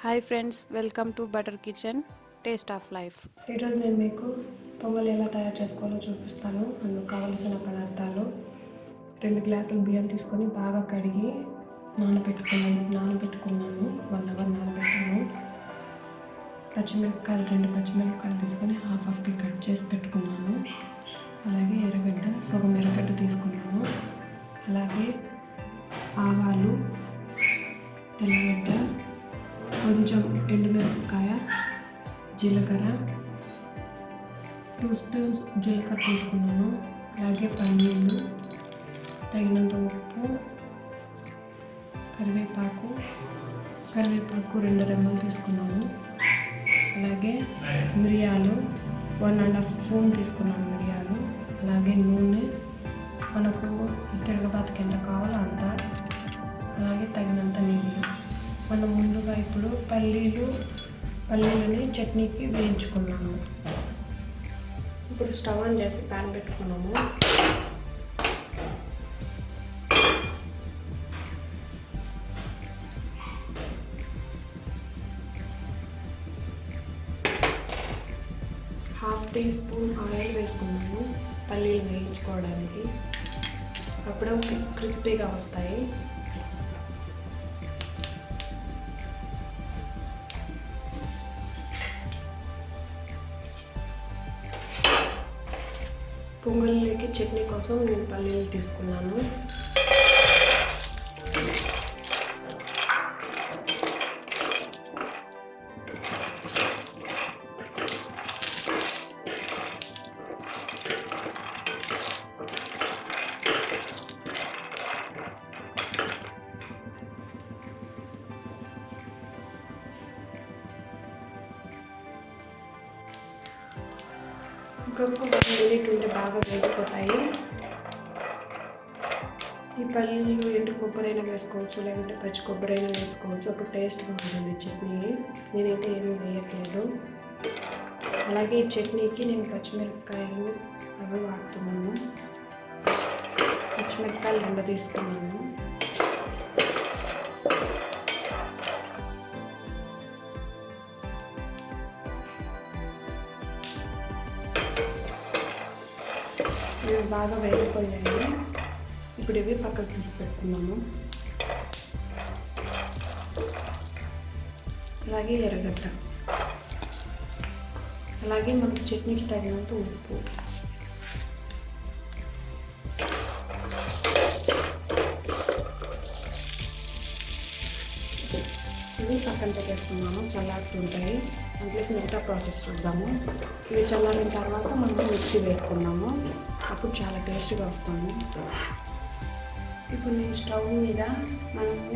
Hi friends, welcome to butter kitchen taste of life. ఈరోజు నేను మీకు పొంగల్ ఎలా తయారు చేసుకోవాలో చూపిస్తాను. అందుకు కావలసిన పదార్థాలు: 2 గ్లాసులు బియ్యం తీసుకొని బాగా కడిగి నానబెట్టుకున్నాను. 1 అవర్ నానబెట్టాను. పచ్చిమిరపకాయలు 2 పచ్చిమిరపకాయలు తీసుకొని హాఫ్కి కట్ చేసి పెట్టుకున్నాను. అలాగే సగం ఎర్రగడ్డ తీసుకున్నాను. అలాగే ఆవాలు, తెల్లగడ్డ, కొంచెం ఎండుమిరపకాయ, జీలకర్ర, 2 స్పూన్స్ జీలకర్ర తీసుకున్నాను. అలాగే పల్లీలు, తగినంత ఉప్పు, కరివేపాకు 2 రెమ్మలు తీసుకున్నాను. అలాగే మిరియాలు 1.5 స్పూన్ తీసుకున్నాను మిరియాలు. అలాగే నూనె మనకు తిరగబాతుకి ఎంత కావాలో అంత. అలాగే తగినంత నీళ్ళు. మనం ముందుగా ఇప్పుడు పల్లీలని చట్నీకి వేయించుకున్నాము. ఇప్పుడు స్టవ్ ఆన్ చేసి ప్యాన్ పెట్టుకున్నాము. ½ టీ స్పూన్ ఆయిల్ వేసుకున్నాము పల్లీలు వేయించుకోవడానికి. అప్పుడే క్రిస్పీగా వస్తాయి. పొంగల్లోకి చట్నీ కోసం నేను పల్లీలు తీసుకున్నాను. ఇంకొక 1 మినిట్ ఉంటే బాగా వేగిపోతాయి. ఈ పల్లీలు ఎండు కొబ్బరి అయినా వేసుకోవచ్చు, లేకుంటే పచ్చి కొబ్బరి అయినా వేసుకోవచ్చు. అప్పుడు టేస్ట్గా ఉంటుంది చట్నీ. నేనైతే ఏమీ వేయట్లేదు. అలాగే ఈ చట్నీకి నేను పచ్చిమిరపకాయలు అవి వాడుతున్నాను. పచ్చిమిరపకాయలు 2 తీసుకున్నాను. ఇవి బాగా వేగిపోయాయి. ఇప్పుడు ఇవి పక్కకు తీసి పెట్టుకున్నాము. అలాగే ఎర్రగడ్డ, అలాగే మనకు చట్నీకి తగినంత ఉప్పు. ఇవి పక్కన పెట్టేసుకున్నాము, చల్లారుతుంటాయి. అందులోకి మిగతా ప్రాసెస్ చూద్దాము. ఇవి చల్లారిన తర్వాత మనం మిక్సీ వేసుకున్నాము. అప్పుడు చాలా టేస్ట్గా వస్తుంది. ఇప్పుడు నేను స్టవ్ మీద మనము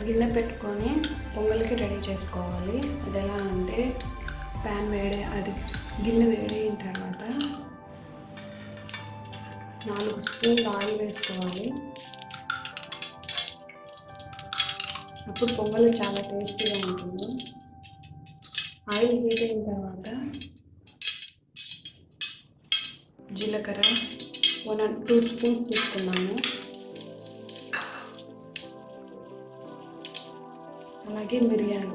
గిన్నె పెట్టుకొని పొంగల్కి రెడీ చేసుకోవాలి. అది ఎలా అంటే గిన్నె వేడైన తర్వాత 4 స్పూన్లు ఆయిల్ వేసుకోవాలి. అప్పుడు పొంగల్ చాలా టేస్టీగా ఉంటుంది. ఆయిల్ హీట్ అయిన తర్వాత జీలకర్ర 2 స్పూన్స్ తీసుకున్నాను. అలాగే మిరియాలు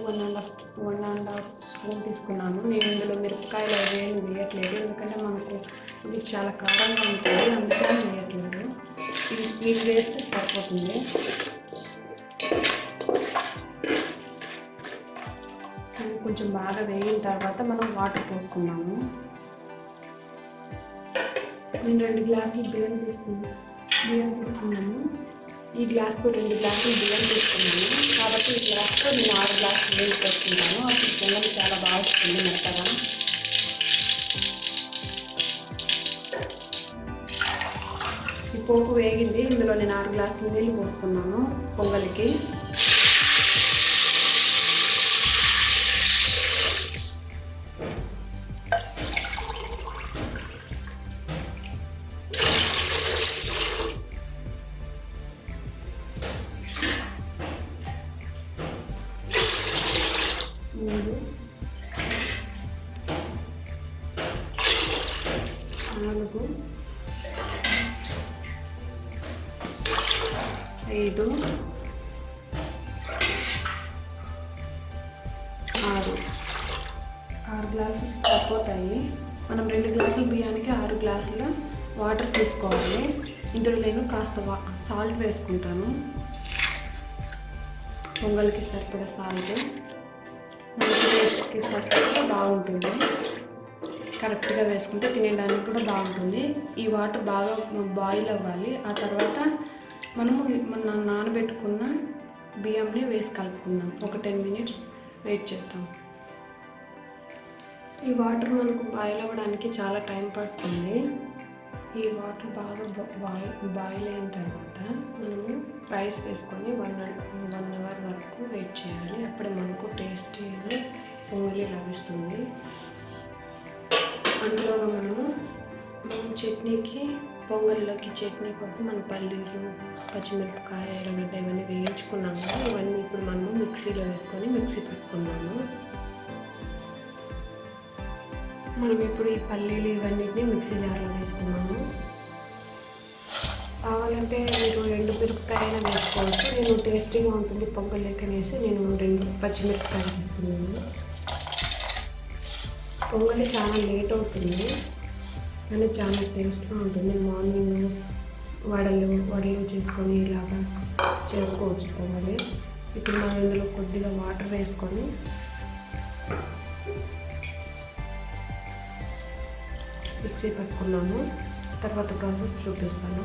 1.5 స్పూన్ తీసుకున్నాను. నేను ఇందులో మిరపకాయలు అవేమి వేయట్లేదు, ఎందుకంటే మనకు ఇది చాలా కారంగా ఉంటుంది, అందుకని వేయట్లేదు. ఇది స్పీడ్ వేస్తే సరిపోతుంది. కొంచెం బాగా వేగిన తర్వాత మనం వాటర్ పోసుకున్నాము. నేను 2 గ్లాసులు బియ్యం తీసుకున్నాను. ఈ గ్లాస్కు 2 గ్లాసులు బియ్యం తీసుకున్నాను. కాబట్టి ఈ గ్లాస్తో నేను 6 గ్లాసులు నీళ్ళు పోసుకున్నాను. అప్పుడు పొంగల్ చాలా బాగా వస్తుంది మెత్తగా. ఈ పోపు వేగింది. ఇందులో నేను 6 గ్లాసులు నీళ్ళు పోసుకున్నాను పొంగల్కి. మూడు, 4, 5, గ్లాసులు సరిపోతాయి. మనం 2 గ్లాసుల బియ్యానికి 6 గ్లాసుల వాటర్ తీసుకోవాలి. ఇందులో నేను కాస్త సాల్ట్ వేసుకుంటాను. పొంగల్కి సరిపడా సాల్ట్, మనకి టేస్ట్కి సరిపడా బాగుంటుంది. కరెక్ట్గా వేసుకుంటే తినడానికి కూడా బాగుంటుంది. ఈ వాటర్ బాగా బాయిల్ అవ్వాలి. ఆ తర్వాత మనం నానబెట్టుకున్న బియ్యంని వేసి కలుపుకుందాం. ఒక 10 మినిట్స్ వెయిట్ చేద్దాం. ఈ వాటర్ మనకు బాయిల్ అవ్వడానికి చాలా టైం పడుతుంది. ఈ వాటర్ బాగా బాయిల్ అయిన తర్వాత మనము రైస్ వేసుకొని 1 అవర్ వరకు వెయిట్ చేయాలి. అప్పుడే మనకు టేస్టీ పొంగలి లభిస్తుంది. అందులో మనము చట్నీకి, పొంగల్లోకి చట్నీ కోసం మనం పల్లీలు, పచ్చిమిరపకాయ, ఎర్రగడ్డ ఇవన్నీ వేయించుకున్నాము. ఇవన్నీ ఇప్పుడు మనము మిక్సీలో వేసుకొని మిక్సీ పెట్టుకున్నాము. మనం ఇప్పుడు ఈ పల్లీలు ఇవన్నిటిని మిక్సీ జార్లో వేసుకున్నాము. కావాలంటే మీరు 2 మిరపకాయలు వేసుకోవచ్చు. నేను టేస్టీగా ఉంటుంది పొంగల్లోకి అనేసి నేను 2 పచ్చిమిరపకాయలు తీసుకున్నాను. పొంగలి చాలా లేట్ అవుతుంది కానీ చాలా టేస్ట్గా ఉంటుంది. మార్నింగ్ వడలు చేసుకొని ఇలాగా చేసుకోవచ్చు పొంగలి. ఇప్పుడు మనం ఇందులో కొద్దిగా వాటర్ వేసుకొని మిక్సీ పెట్టుకున్నాము. తర్వాత ప్రాసెస్ చూపిస్తాను.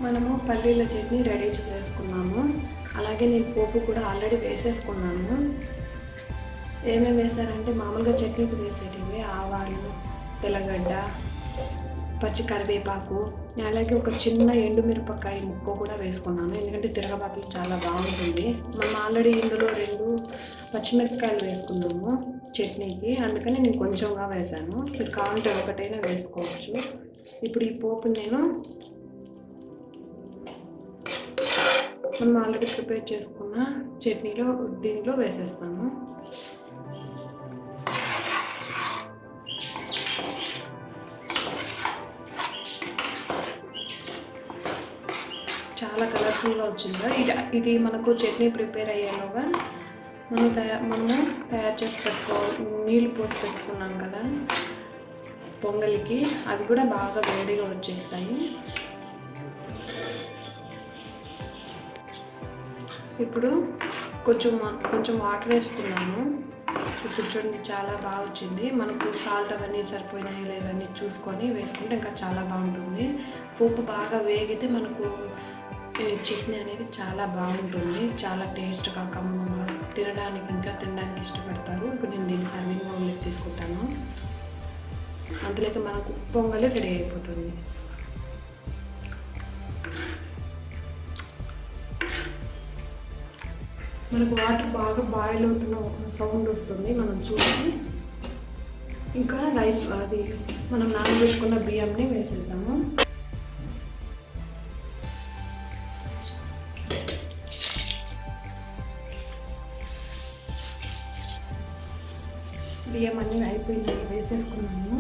మనము పల్లీల చట్నీ రెడీ చేసుకున్నాము. అలాగే నేను పోపు కూడా ఆల్రెడీ వేసేసుకున్నాను. ఏమేమి వేసారంటే మామూలుగా చట్నీకి వేసేటివి ఆవాలు, తెల్లగడ్డ, పచ్చి కరివేపాకు, అలాగే ఒక చిన్న ఎండుమిరపకాయ ముక్క కూడా వేసుకున్నాను. ఎందుకంటే తిరగబాట్లు చాలా బాగుంటుంది. మనం ఆల్రెడీ ఇందులో 2 పచ్చిమిరపకాయలు వేసుకున్నాము చట్నీకి, అందుకని నేను కొంచెంగా వేసాను. మీరు కావాలంటే ఒకటైనా వేసుకోవచ్చు. ఇప్పుడు ఈ పోపు మనం ఆల్రెడీ ప్రిపేర్ చేసుకున్న దీంట్లో వేసేస్తాను. చాలా కలర్ఫుల్గా వచ్చింది. ఇది మనకు చట్నీ ప్రిపేర్ అయ్యేలోగా మనము తయారు చేసి నీళ్ళు పోసి పెట్టుకున్నాం కదా పొంగలికి, అవి కూడా బాగా వేడిగా వచ్చేస్తాయి. ఇప్పుడు కొంచెం వాటర్ వేసుకున్నాము. ఇప్పుడు చూడండి చాలా బాగా వచ్చింది. మనకు సాల్ట్ అవన్నీ సరిపోయినాయి లేవన్నీ చూసుకొని వేసుకుంటే ఇంకా చాలా బాగుంటుంది. పోపు బాగా వేగితే మనకు చట్నీ అనేది చాలా బాగుంటుంది. చాలా టేస్ట్గా కమ్మగా తినడానికి ఇష్టపడతారు. ఇప్పుడు నేను దీన్ని సర్వింగ్ బౌల్లోకి తీసుకుంటాను. అందులోకి మనకు పొంగలి రెడీ అయిపోతుంది. మనకు వాటర్ బాగా బాయిల్ అవుతున్న సౌండ్ వస్తుంది. మనం చూసి ఇంకా రైస్ మనం నానబెట్టుకున్న బియ్యంని వేసేద్దాము. బియ్యం అన్నీ అయిపోయింది వేసేసుకున్నాము.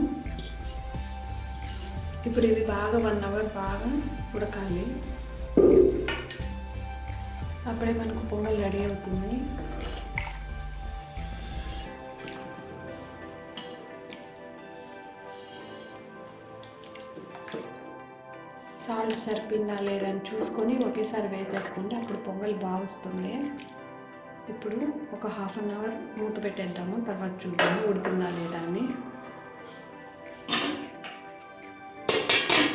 ఇప్పుడు ఇవి బాగా 1 అవర్ బాగా ఉడకాలి. అప్పుడే మనకు పొంగల్ రెడీ అవుతుంది. సాల్ట్ సరిపోయిందా లేదా అని చూసుకొని ఒకేసారి వేసేసుకుంటే అప్పుడు పొంగల్ బాగా వస్తుంది. ఇప్పుడు ఒక 1/2 అవర్ మూత పెట్టేద్దాము. తర్వాత చూద్దాము ఉడుకుందా లేదా అని.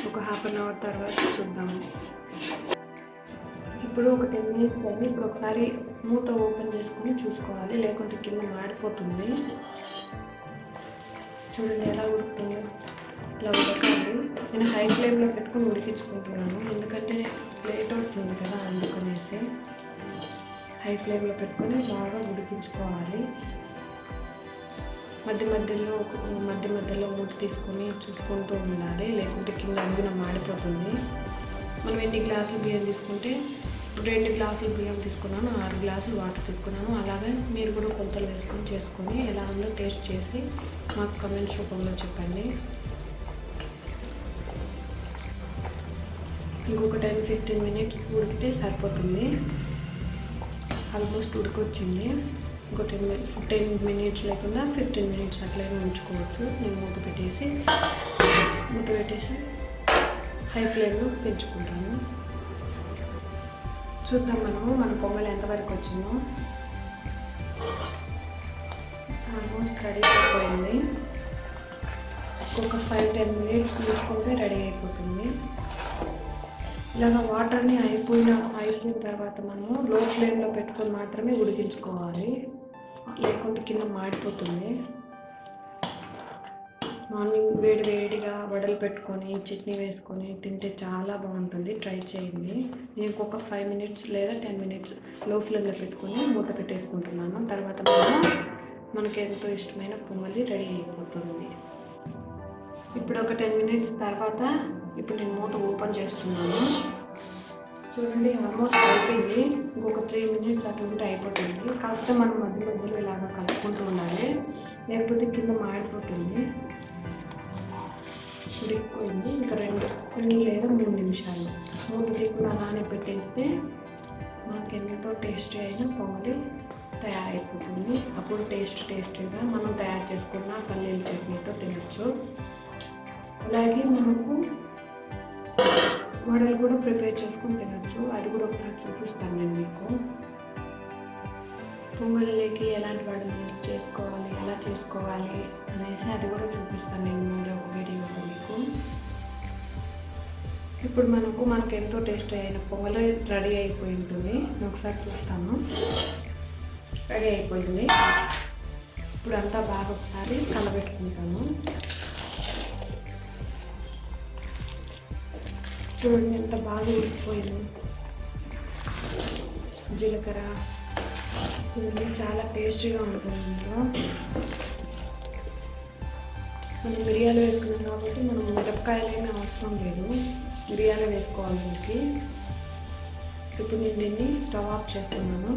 ఒక 1/2 అవర్ తర్వాత చూద్దాము. ఇప్పుడు ఒక 10 మినిట్స్ అయింది. ఇప్పుడు ఒకసారి మూత ఓపెన్ చేసుకొని చూసుకోవాలి, లేకుంటే కింద మాడిపోతుంది. చూడండి ఎలా ఉడుకుతుందో. ఇలా ఉడకాలి. నేను హై ఫ్లేమ్లో పెట్టుకొని ఉడికించుకుంటున్నాను, ఎందుకంటే లేట్ అవుతుంది కదా అందుకనేసి. హై ఫ్లేమ్లో పెట్టుకొని బాగా ఉడికించుకోవాలి. మధ్య మధ్యలో మూత తీసుకొని చూసుకుంటూ ఉండాలి, లేకుంటే కింద అడుగున మాడిపోతుంది. మనం ఎన్ని గ్లాసులు బియ్యం తీసుకుంటే 2 గ్లాసులు బియ్యం తీసుకున్నాను, 6 గ్లాసులు వాటర్ తీసుకున్నాను. అలాగే మీరు కూడా కొలతలు వేసుకొని చేసుకొని ఎలా ఉందో టేస్ట్ చేసి మాకు కమెంట్స్ రూపంలో చెప్పండి. ఇంకొక 10-15 మినిట్స్ ఉడికితే సరిపోతుంది. ఆల్మోస్ట్ ఉడికొచ్చింది. ఇంకో 10 మినిట్స్ లేకుండా 15 మినిట్స్ అట్లయినా ఉంచుకోవచ్చు. నేను మూత పెట్టేసి హై ఫ్లేమ్లో పెంచుకుంటాను. చూద్దాం మన పొంగల్ ఎంతవరకు వచ్చిందో. ఆల్మోస్ట్ రెడీ అయిపోయింది. ఒక 5-10 మినిట్స్ ఉంచుకుంటే రెడీ అయిపోతుంది. ఇలాగ వాటర్ని అయిపోయిన తర్వాత మనము లో ఫ్లేమ్లో పెట్టుకొని మాత్రమే ఉడికించుకోవాలి, లేకుంటే కింద మాడిపోతుంది. మార్నింగ్ వేడిగా వడలు పెట్టుకొని చట్నీ వేసుకొని తింటే చాలా బాగుంటుంది. ట్రై చేయండి. నేను ఇంకొక 5 మినిట్స్ లేదా 10 మినిట్స్ లో ఫ్లేమ్లో పెట్టుకొని మూత పెట్టేసుకుంటున్నాను. తర్వాత మనకి ఎంతో ఇష్టమైన పొంగలి రెడీ అయిపోతుంది. ఇప్పుడు ఒక 10 మినిట్స్ తర్వాత ఇప్పుడు నేను మూత ఓపెన్ చేస్తున్నాను. చూడండి, ఆల్మోస్ట్ అయిపోయింది. ఇంకొక 3 మినిట్స్ అట్లా ఉంటే అయిపోతుంది. కాకపోతే మనం మధ్యలో ఇలాగ కలుపుకుంటూ ఉండాలి, లేకపోతే కింద మాడిపోతుంది. ఉడికిపోయింది. ఇంకా 2 లేదా 3 నిమిషాలు మూత తీయకుండా అలానే పెట్టేస్తే మనకి ఎంతో టేస్టీ అయిన పొంగలి తయారైపోతుంది. అప్పుడు టేస్టీగా మనం తయారు చేసుకున్న పల్లీల చట్నీతో తినచ్చు. అలాగే మనకు వడలు కూడా ప్రిపేర్ చేసుకొని తినచ్చు. అది కూడా ఒకసారి చూపిస్తాను నేను మీకు. పొంగలిలోకి ఎలాంటి వడలు చేసుకోవాలి, ఎలా చేసుకోవాలి అనేసి అది కూడా చూపిస్తాను నేను ముందు ఒక వీడియోలో మీకు. ఇప్పుడు మనకు ఎంతో టేస్ట్ అయిన పొంగలి రెడీ అయిపోయి ఉంటుంది. ఒకసారి చూస్తాను. రెడీ అయిపోయింది. ఇప్పుడు అంతా బాగా ఒకసారి కలబెట్టుకుంటాము. చూడండి ఎంత బాగా ఉడికిపోయింది. జీలకర్ర చూడండి చాలా టేస్టీగా ఉంటుంది. ఇంట్లో మనం మిరియాలు వేసుకున్నాం కాబట్టి మనం మిరపకాయలు ఏమీ అవసరం లేదు, మిరియాలు వేసుకోవాలి దీనికి. ఇప్పుడు నేను దీన్ని స్టవ్ ఆఫ్ చేస్తున్నాను.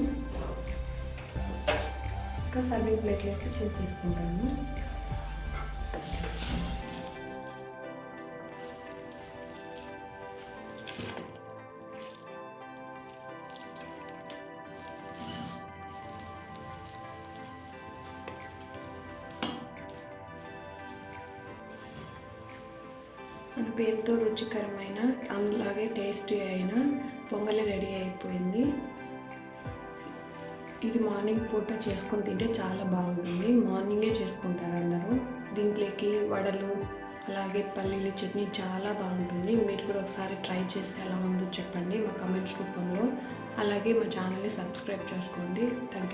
ఇంకా సర్వింగ్ ప్లేట్లోకి తీసుకుంటాను. మనకు ఎంతో రుచికరమైన అలాగే టేస్టీ అయిన పొంగలి రెడీ అయిపోయింది. ఇది మార్నింగ్ పూట చేసుకొని తింటే చాలా బాగుంటుంది. మార్నింగే చేసుకుంటారు అందరూ. దీంట్లోకి వడలు అలాగే పల్లీల చట్నీ చాలా బాగుంటుంది. మీరు కూడా ఒకసారి ట్రై చేస్తే ఎలా ఉందో చెప్పండి మా కమెంట్స్ రూపంలో. అలాగే మా ఛానల్ని సబ్స్క్రైబ్ చేసుకోండి. Thank you.